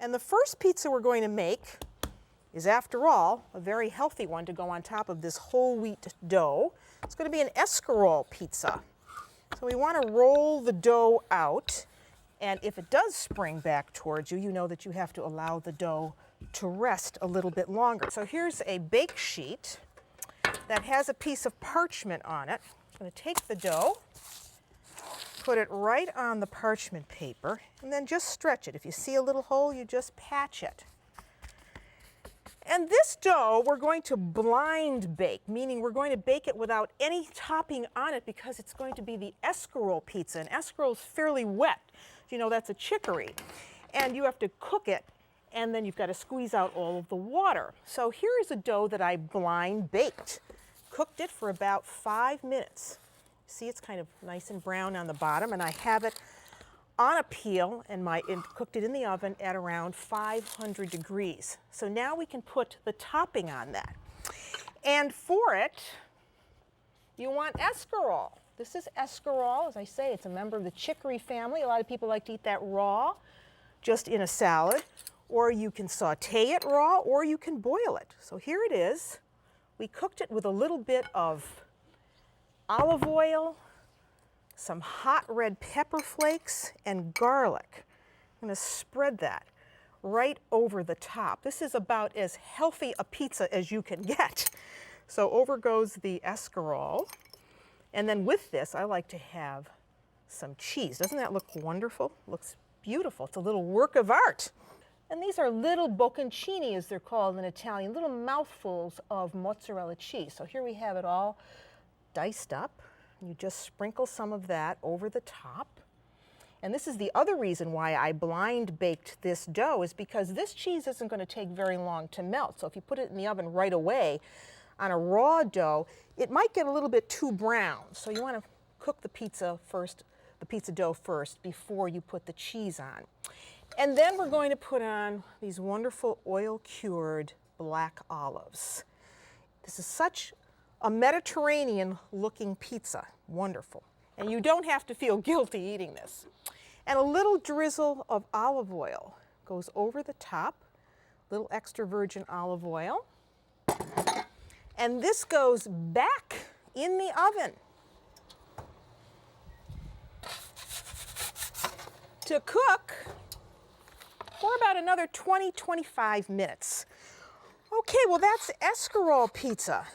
And the first pizza we're going to make is, after all, a very healthy one to go on top of this whole wheat dough. It's going to be an escarole pizza. So we want to roll the dough out, and if it does spring back towards you, you know that you have to allow the dough to rest a little bit longer. So here's a bake sheet that has a piece of parchment on it. I'm going to take the dough, put it right on the parchment paper, and then just stretch it. If you see a little hole, you just patch it. And this dough we're going to blind bake, meaning we're going to bake it without any topping on it because it's going to be the escarole pizza. And escarole is fairly wet. You know, that's a chicory. And you have to cook it, and then you've got to squeeze out all of the water. So here is a dough that I blind baked. Cooked it for about 5 minutes. See, it's kind of nice and brown on the bottom, and I have it on a peel and cooked it in the oven at around 500 degrees. So now we can put the topping on that. And for it, you want escarole. This is escarole. As I say, it's a member of the chicory family. A lot of people like to eat that raw, just in a salad. Or you can saute it raw, or you can boil it. So here it is. We cooked it with a little bit of olive oil, some hot red pepper flakes, and garlic. I'm going to spread that right over the top. This is about as healthy a pizza as you can get. So over goes the escarole. And then with this, I like to have some cheese. Doesn't that look wonderful? Looks beautiful. It's a little work of art. And these are little bocconcini, as they're called in Italian, little mouthfuls of mozzarella cheese. So here we have it all diced up. You just sprinkle some of that over the top. And this is the other reason why I blind baked this dough, is because this cheese isn't going to take very long to melt. So if you put it in the oven right away on a raw dough, it might get a little bit too brown. So you want to cook the pizza dough first before you put the cheese on. And then we're going to put on these wonderful oil-cured black olives. This is such a Mediterranean-looking pizza. Wonderful. And you don't have to feel guilty eating this. And a little drizzle of olive oil goes over the top, little extra virgin olive oil. And this goes back in the oven to cook for about another 20-25 minutes. Okay, well, that's escarole pizza.